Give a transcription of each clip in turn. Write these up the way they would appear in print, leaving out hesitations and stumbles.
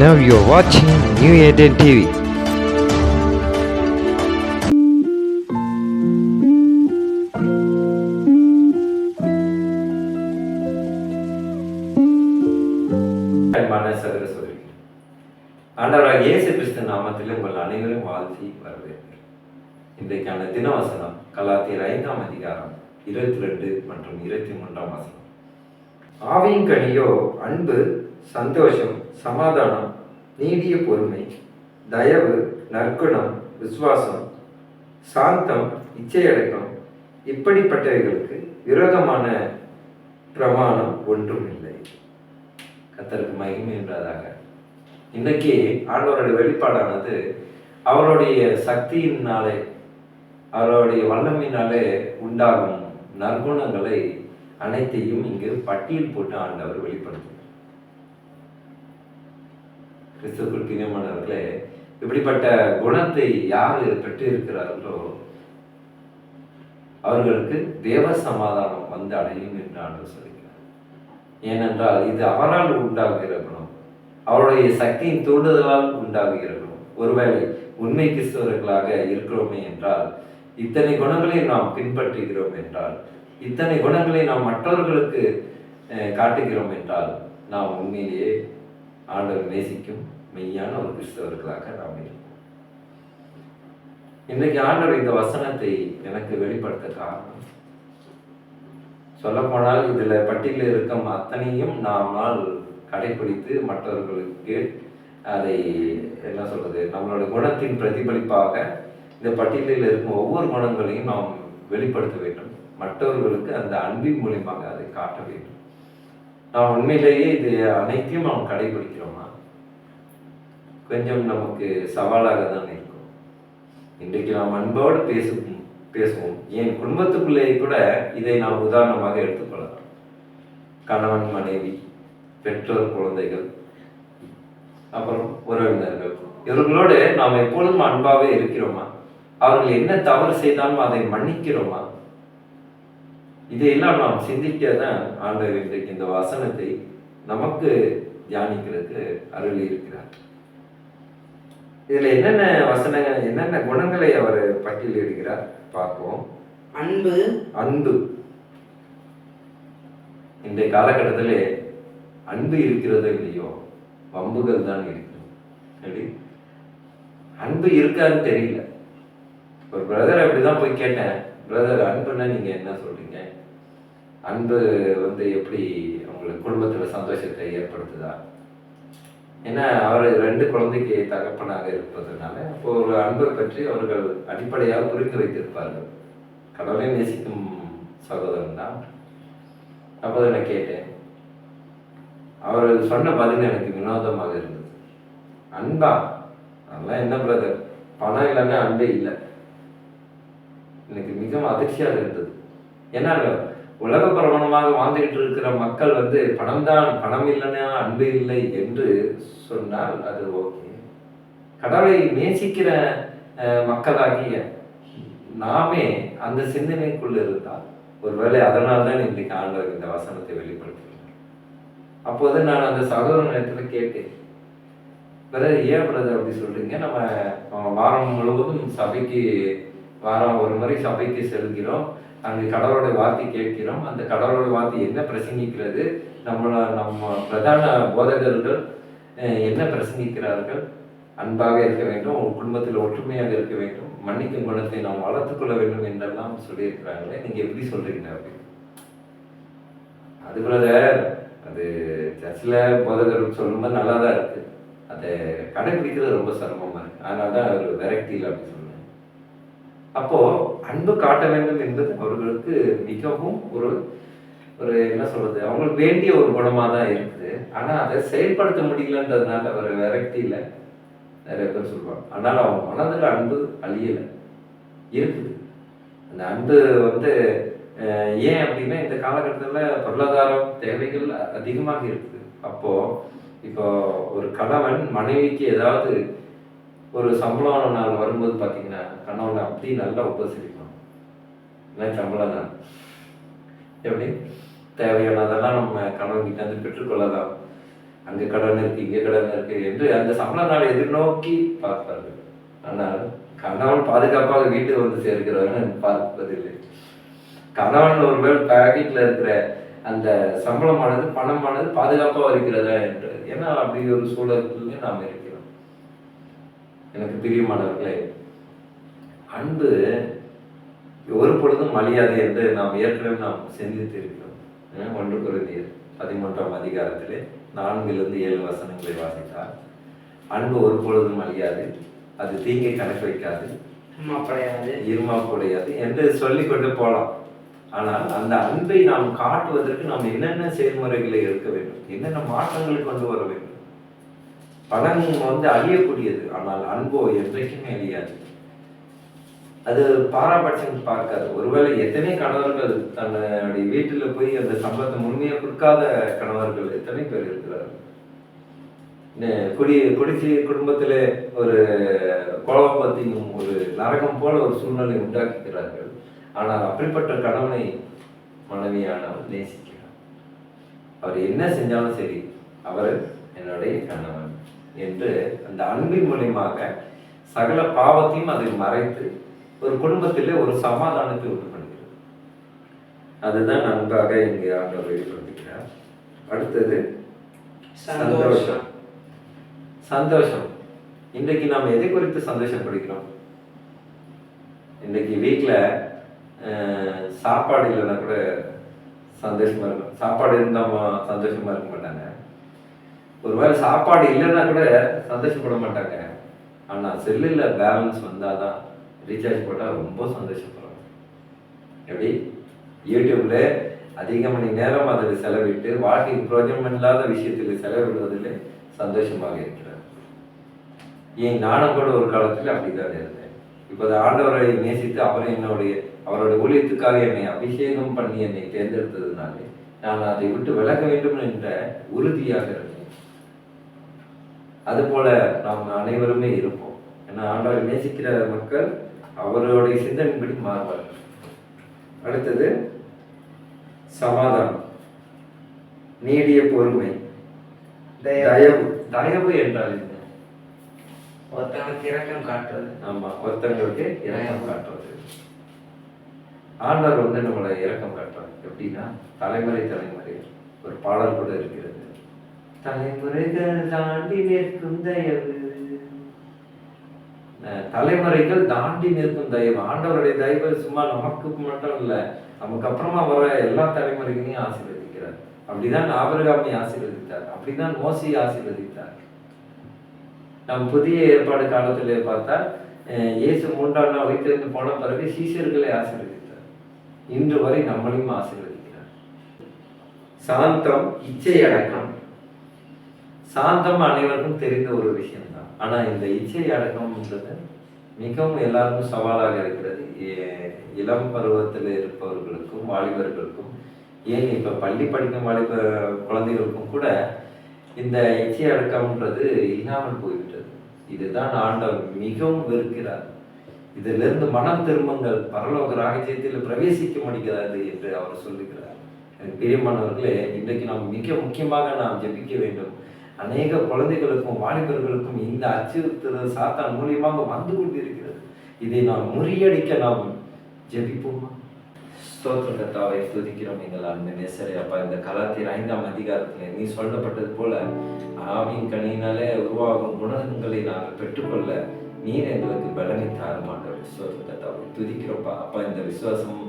Now you're watching New Eden TV. அன்பான சகோதர சகோதரிகளே, ஆண்டவராகிய இயேசு கிறிஸ்து நாமத்தில் உங்கள் அனைவரும் வாழ்த்தி வரவேற்கிறேன். இன்றைக்கான தினவசனம் கலாத்தியர் 5ஆம் அதிகாரம் 22 மற்றும் 23ஆம் வசனம். ஆவியின் கனியோ அன்பு, சந்தோஷம், சமாதானம், நீடிய பொறுமை, தயவு, நற்குணம், விசுவாசம், சாந்தம், இச்சையடக்கம், இப்படிப்பட்டவைகளுக்கு விரோதமான பிரமாணம் ஒன்றும் இல்லை. கர்த்தருக்கு மகிமை என்றதாக. இன்றைக்கு ஆண்டவருடைய வெளிப்பாடானது அவருடைய சக்தியினாலே, அவருடைய வல்லமையினாலே உண்டாகும் நற்குணங்களை அனைத்தையும் இங்கு பட்டியல் போட்டு ஆண்டவர் வெளிப்படுத்துகிறார். கிறிஸ்துவுக்குள் பிரியமானவர்களே, இப்படிப்பட்ட குணத்தை யாரு பெற்று இருக்கிறார்களோ அவர்களுக்கு தேவ சமாதானம் வந்து அடையும் என்று ஆண்டவர் சொல்கிறார். ஏனென்றால் இது அவரால் உண்டாகுகிற குணம், அவருடைய சக்தியின் தூண்டுதலால் உண்டாகுகிற குணம். ஒருவேளை உண்மை கிறிஸ்தவர்களாக இருக்கிறோமே என்றால், இத்தனை குணங்களை நாம் பின்பற்றுகிறோம் என்றால், இத்தனை குணங்களை நாம் மற்றவர்களுக்கு காட்டுகிறோம் என்றால், நாம் உண்மையிலேயே ஆண்டவர் நேசிக்கும் மெய்யான ஒரு கிறிஸ்தவர்களாக நாம் இருக்கோம். இன்றைக்கு ஆண்டவர் இந்த வசனத்தை எனக்கு வெளிப்படுத்த காரணம், சொல்லப்போனால் இதில் பட்டியலில் இருக்கும் அத்தனையும் நாமால் கடைபிடித்து மற்றவர்களுக்கு அதை என்ன சொல்றது, நம்மளோட குணத்தின் பிரதிபலிப்பாக இந்த பட்டியலில் இருக்கும் ஒவ்வொரு குணங்களையும் நாம் வெளிப்படுத்த வேண்டும். மற்றவர்களுக்கு அந்த அன்பின் மூலியமாக அதை காட்ட வேண்டும். நாம் உண்மையிலேயே இது அனைத்தையும் நாம் கடைபிடிக்கிறோமா? கொஞ்சம் நமக்கு சவாலாக தான் இருக்கும். இன்றைக்கு நாம் அன்போடு பேசுவோம். என் குடும்பத்துக்குள்ளேயே கூட இதை நாம் உதாரணமாக எடுத்துக்கொள்ளலாம். கணவன், மனைவி, பெற்றோர், குழந்தைகள், அப்புறம் உறவினர்கள், இவர்களோடு நாம் எப்பொழுதும் அன்பாகவே இருக்கிறோமா? அவர்கள் என்ன தவறு செய்தாலும் அதை மன்னிக்கிறோமா? இதையெல்லாம் நாம் சிந்திக்கதான் ஆண்டவர் இன்றைக்கு இந்த வசனத்தை நமக்கு தியானிக்கிறதுக்கு அருளி இருக்கிறார். இதுல என்னென்ன வசனங்கள், என்னென்ன குணங்களை அவர் பட்டியலிடுகிறார் பார்ப்போம். அன்பு. இந்த காலகட்டத்திலே அன்பு இருக்கிறதோ இல்லையோ, வம்புகள் தான் இருக்குது. அப்படி அன்பு இருக்கான்னு தெரியல. ஒரு பிரதர் அப்படிதான் போய் கேட்டேன், பிரதர் அன்புன்னா நீங்க என்ன சொல்றீங்க? அன்பு எப்படி அவங்களுக்கு குடும்பத்துல சந்தோஷத்தை ஏற்படுத்துதா? ஏன்னா அவர் 2 குழந்தைக்கு தகப்பனாக இருப்பதனால இப்போ ஒரு அன்பை பற்றி அவர்கள் அடிப்படையாக புரிந்து வைத்திருப்பார்கள். கடவுளை நேசிக்கும் சகோதரன் தான். அப்போது நான் கேட்டேன், அவர் சொன்ன பதில் எனக்கு வினோதமாக இருந்தது. அன்பா? அதெல்லாம் என்ன பிரதர், பணம் இல்லைன்னா அன்பே இல்லை. எனக்கு மிகவும் அதிர்ச்சியாக இருந்தது. ஏன்னா உலக பிரபலமாக வாழ்ந்துகிட்டு இருக்கிற மக்கள் பணம் இல்லைன்னா அன்பு இல்லை என்று சொன்னால் அது ஓகே. கடவுளை நேசிக்கிற மக்களாகிய நாமே அந்த சிந்தனைக்குள்ள இருந்தால், ஒருவேளை அதனால்தான் இன்றைக்கு ஆண்டவர் இந்த வசனத்தை வெளிப்படுத்துகிறார். அப்போது நான் அந்த சகோதரனிடத்துல கேட்டேன், பிரதர் ஏன் பிரதர் அப்படி சொல்றீங்க? நம்ம வாரம் முழுவதும் வாரம் ஒரு முறை சபைக்கு செல்கிறோம், அங்கு கடவுளுடைய வார்த்தை கேட்கிறோம். அந்த கடவுளுடைய வார்த்தை என்ன பிரசங்கிக்கிறது, நம்ம பிரதான போதகர்கள் என்ன பிரசங்கிக்கிறார்கள்? அன்பாக இருக்க வேண்டும், உங்கள் குடும்பத்தில் ஒற்றுமையாக இருக்க வேண்டும், மன்னிக்கும் குணத்தை நாம் வளர்த்துக்கொள்ள வேண்டும் என்றெல்லாம் சொல்லியிருக்கிறாங்களே, நீங்க எப்படி சொல்றீங்க அப்படின்னு. அது பிரதர், அது சர்ச்சில் போதகர்கள் சொல்லும்போது நல்லா தான் இருக்கு, அதை கடைபிடிக்கிறது ரொம்ப சிரமமா இருக்கு, அதனால தான் ஒரு வெரைட்டியில் அப்படி சொல்லுவேன். அப்போ அன்பு காட்ட வேண்டும் என்பது அவர்களுக்கு மிகவும் ஒரு என்ன சொல்றது, அவங்களுக்கு வேண்டிய ஒரு குணமா தான் இருக்குது. ஆனா அதை செயல்படுத்த முடியலன்றதுனால ஒரு வெரைட்டியில நிறைய பேர் சொல்லுவாங்க. ஆனால் அவங்க மனதுல அன்பு அழியல இருக்குது. அந்த அன்பு ஏன் அப்படின்னா, இந்த காலகட்டத்தில் பொருளாதாரம் தேவைகள் அதிகமாக இருக்குது. அப்போ இப்போ ஒரு கணவன் மனைவிக்கு ஏதாவது ஒரு சம்பளம் நாள் வரும்போது பார்த்தீங்கன்னா, கணவனை அப்படி நல்லா உபசரிக்கணும். இல்லை சம்பளம் தான் எப்படி தேவையானதெல்லாம் நம்ம கணவன் கிட்ட பெற்றுக்கொள்ளலாம். அங்கே கடன் இருக்கு, இங்கே கடன் இருக்கு என்று அந்த சம்பள நாளை எதிர்நோக்கி பார்ப்பார்கள். ஆனால் கணவன் பாதுகாப்பாக வீட்டுக்கு வந்து சேர்க்கிறவன் பார்ப்பதில்லை. கணவன் ஒருவேளை பேக்கெட்ல இருக்கிற அந்த சம்பளமானது பணமானது பாதுகாப்பாக இருக்கிறதா என்று. ஏன்னா அப்படி ஒரு சூழலுக்குள்ளே நாம் இருக்கிறோம். எனக்கு பிரியமானவர்களே, அன்பு ஒரு பொழுதும் அழியாது என்று நாம் ஏற்கனவே நாம் சிந்தித்து இருக்கிறோம். 1 கொரிந்தியர் 11ஆம் அதிகாரத்திலே 4-7 வசனங்களை வாசித்தார். அன்பு ஒரு பொழுதும் அழியாது, அது தீங்கை கணக்கு வைக்காது, இருமாப்படையாது என்று சொல்லிக்கொண்டு போகலாம். ஆனால் அந்த அன்பை நாம் காட்டுவதற்கு நாம் என்னென்ன செயல்முறைகளை எடுக்க வேண்டும், என்னென்ன மாற்றங்களை கொண்டு வர வேண்டும். பணம் அழியக்கூடியது, ஆனால் அன்போ என்றைக்குமே அழியாது. அது பாராபட்சம் பார்க்காது. ஒருவேளை எத்தனை கணவர்கள் தன்னுடைய வீட்டுல போய் அந்த சம்பளத்தை முழுமையா கொடுக்காத கணவர்கள் எத்தனை பேர் இருக்கிறார்கள். குடிச்சி குடும்பத்துல ஒரு குழப்பத்தையும் ஒரு நரகம் போல ஒரு சூழ்நிலை உண்டாக்குகிறார்கள். ஆனால் அப்படிப்பட்ட கணவனை மனைவியானவர் நேசிக்கிறார். அவர் என்ன செஞ்சாலும் சரி, அவர் என்னுடைய கணவன் என்று அந்த அன்பின் மூலியமாக சகல பாவத்தையும் அதை மறைத்து ஒரு குடும்பத்திலே ஒரு சமாதானத்தை உண்டு பண்ணுகிறது. அதுதான் அன்பாக இங்கே ஆண்டவர் வெளிப்படுத்துகிறார். அடுத்தது சந்தோஷம். சந்தோஷம். இன்றைக்கு நாம் எதை குறித்து சந்தோஷப்படுகிறோம்? இன்றைக்கு வீட்டில் சாப்பாடு இல்லைன்னா கூட சந்தோஷமா இருக்கும். சாப்பாடு இருந்தால் சந்தோஷமா இருக்க மாட்டாங்க. ஒருவேளை சாப்பாடு இல்லைன்னா கூட சந்தோஷப்பட மாட்டாங்க. ஆனால் செல்லில் பேலன்ஸ் வந்தால் தான், ரீசார்ஜ் போட்டால் ரொம்ப சந்தோஷப்படுறாங்க. எப்படி யூடியூப்ல அதிக மணி நேரம் அதில் செலவிட்டு வாழ்க்கைக்கு பிரயோஜனம் இல்லாத விஷயத்தில் செலவிடுவதில் சந்தோஷமாக இருக்கிறார். ஏன் நானும் கூட ஒரு காலத்தில் அப்படித்தான் இருந்தேன். இப்போது ஆண்டவரை நேசித்து அவருடைய ஊழியத்துக்காக என்னை அபிஷேகம் பண்ணி என்னை தேர்ந்தெடுத்ததுனாலே நான் அதை விட்டு விலக வேண்டும் என்ற உறுதியாக இருந்தேன். அதுபோல நாம் அனைவருமே இருப்போம். ஏன்னா ஆண்டவரை நேசிக்கிற மக்கள் அவருடைய சிந்தனைப்படி மாறுவார்கள். அடுத்தது சமாதானம், நீடிய பொறுமை, தயவு. தயவு என்றால் என்ன? ஒருத்தங்களுக்கு இரக்கம் காட்டுறது. ஆமா, ஒருத்தங்களுக்கு இரக்கம் காட்டுறது. ஆண்டவர் நம்மளை இரக்கம் காட்டுறாங்க. எப்படின்னா தலைமுறை ஒரு பாடல் கூட இருக்கிறது. தலைமுறைகள் தாண்டி நிற்கும் தயவு. தலைமுறைகள் தாண்டி நிற்கும் தயவு. ஆண்டவருடைய தயவு சும்மா நமக்கு மட்டும் இல்ல, நமக்கு அப்புறமா வர எல்லா தலைமுறைகளையும் ஆசீர்வதிக்கிறார். அப்படிதான் ஆபிரகாமை ஆசீர்வதித்தார், அப்படிதான் மோசையை ஆசீர்வதித்தார். நம் புதிய ஏற்பாடு காலத்திலே பார்த்தா இயேசு 3ஆம் நாள் உயிர்த்தெழுந்து போன பிறகு சீஷர்களை ஆசீர்வதித்தார். இன்று வரை நம்மளையும் ஆசீர்வதிக்கிறார். சாந்தம், இச்சை அடக்கம். சாந்தம் அனைவருக்கும் தெரிந்த ஒரு விஷயம்தான். ஆனா இந்த இச்சை அடக்கம்ன்றது மிகவும் எல்லாருக்கும் சவாலாக இருக்கிறது. இளம் பருவத்தில் இருப்பவர்களுக்கும் வாலிபர்களுக்கும், ஏன் இப்ப பள்ளி படிக்கும் குழந்தைகளுக்கும் கூட இந்த இச்சை அடக்கம்ன்றது இல்லாமல் போய்விட்டது. இதுதான் ஆண்டவர் மிகவும் வெறுக்கிறார். இதிலிருந்து மனம் திரும்புங்கள், பரலோக ராஜ்யத்தில் பிரவேசிக்க முடியாது என்று அவர் சொல்லுகிறார். பிரியமானவர்களே, இன்றைக்கு நாம் மிக முக்கியமாக நாம் ஜெபிக்க வேண்டும். அநேக குழந்தைகளுக்கும் வாலிபர்களுக்கும் இந்த அச்சுறுத்தல் சாத்தான் மூலியமாக வந்து கொண்டிருக்கிறது. இதை நாம் முறியடிக்க நாம் ஜெபிப்போமா? ஸ்தோத்திர கர்த்தாவை துதிக்கிறோம். எங்கள் அன்பு நேசரே அப்பா, இந்த கலாத்தியர் 5ஆம் அதிகாரத்தில் நீ சொல்லப்பட்டது போல ஆவியின் கனியினாலே உருவாகும் குணங்களை நாங்கள் பெற்றுக்கொள்ள நீர் எங்களுக்கு பலனை தார மாட்டோம். ஸ்தோத்திர கர்த்தாவை துதிக்கிறோம்ப்பா. அப்பா, இந்த விசுவாசம்,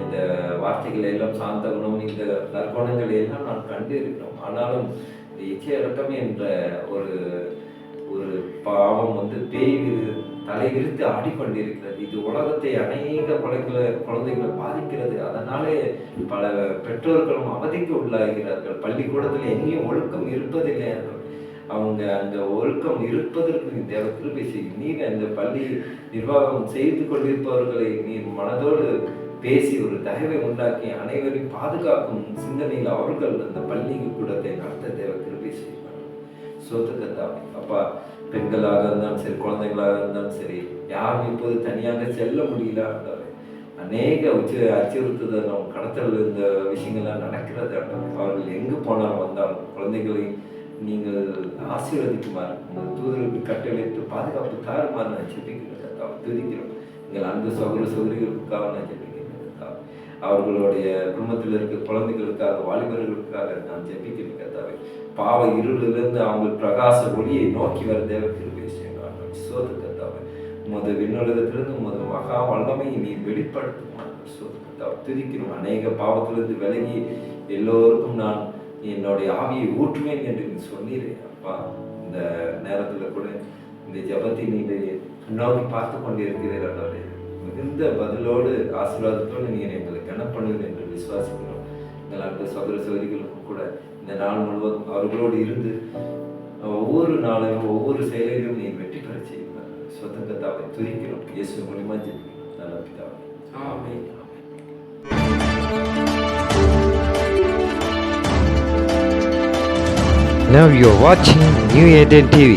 இந்த வார்த்தைகள் எல்லாம், சாந்த குணம், இந்த நற்குணங்களை எல்லாம் நான் கண்டு இருக்கிறோம். ஆனாலும் இந்த இச்சை அடக்கம் என்ற ஒரு பாவம் பேய் தலை விரித்து ஆடிக்கொண்டிருக்கிறது. இது உலகத்தை அநேக குழந்தைகளை பாதிக்கிறது. அதனாலே பல பெற்றோர்களும் அவதிக்கு உள்ளாகிறார்கள். பள்ளிக்கூடத்தில் எங்கேயும் ஒழுக்கம் இருப்பதில்லை. அவங்க அந்த ஒழுக்கம் இருப்பதற்கு தேவ கிருபை செய்யும். நீர் அந்த பள்ளி நிர்வாகம் செய்து கொண்டிருப்பவர்களை நீர் மனதோடு பேசி ஒரு தயவை உண்டாக்கி அனைவரையும் பாதுகாக்கும் சிந்தனையில் அவர்கள் அந்த பள்ளி கூடத்தை நடத்த தேவ கிருபை செய்வார். சோத்துக்கத்தாவை அப்பா, பெண்களாக இருந்தாலும் சரி, குழந்தைகளாக இருந்தாலும் சரி, யாரும் இப்போது தனியாக செல்ல முடியல. அநேக அச்சுறுத்துதல், கடத்தல், இந்த விஷயங்கள்லாம் நடக்கிறது. அவர்கள் எங்கு போனாலும் வந்தாலும் குழந்தைகளை நீங்கள் ஆசீர்வதிக்குமாறு உங்கள் தூதருக்கு கட்டளையிட்டு பாதுகாப்பு தாருமாறு நான் ஜெபிக்கிறேன் கர்த்தாவே. துதிக்கிறோம் எங்கள் அன்பு சகோதர சகோதரிகளுக்காக நான் ஜெபிக்கிறேன் கர்த்தாவே. அவர்களுடைய குடும்பத்தில் இருக்க குழந்தைகளுக்காக வாலிபர்களுக்காக நான் ஜெபிக்கிறேன் கர்த்தாவே. பாவ இருளிலிருந்து அவங்க பிரகாச ஒளியை நோக்கி வர தேவ கிருபை செய்யணும் சோது கர்த்தாவே. உமது விண்ணுலகத்திலிருந்து உமது மகா வல்லமையை நீ வெளிப்படுத்தும் சோது கர்த்தாவே. துதிக்கிறோம் அநேக பாவத்திலிருந்து விலகி எல்லோருக்கும் நான் என்னுடைய ஆவியை ஊற்றுவேன் என்று நீ சொன்னீரே அப்பா. இந்த நேரத்தில் கூட இந்த ஜபத்தை நீங்கள் நோக்கி பார்த்து கொண்டு இருக்கிறீர்கள். மிகுந்த பதிலோடு ஆசீர்வாதத்தோடு நீங்கள் எங்களை கனப்படுவீர்கள் என்று விசுவாசிக்கிறோம். எங்கள் அன்பு சகோதர சகோதரிகளுக்கும் கூட இந்த நாள் முழுவதும் அவர்களோடு இருந்து ஒவ்வொரு நாளையும் ஒவ்வொரு செயலையும் நீ வெற்றி பெற செய்வார் சொந்தங்கத்தாவை துதிக்கிறோம். இயேசு மூலியமா ஜெபிக்கிறோம் நல்ல பிதாவே. ஆமென். Now you're watching New Eden TV.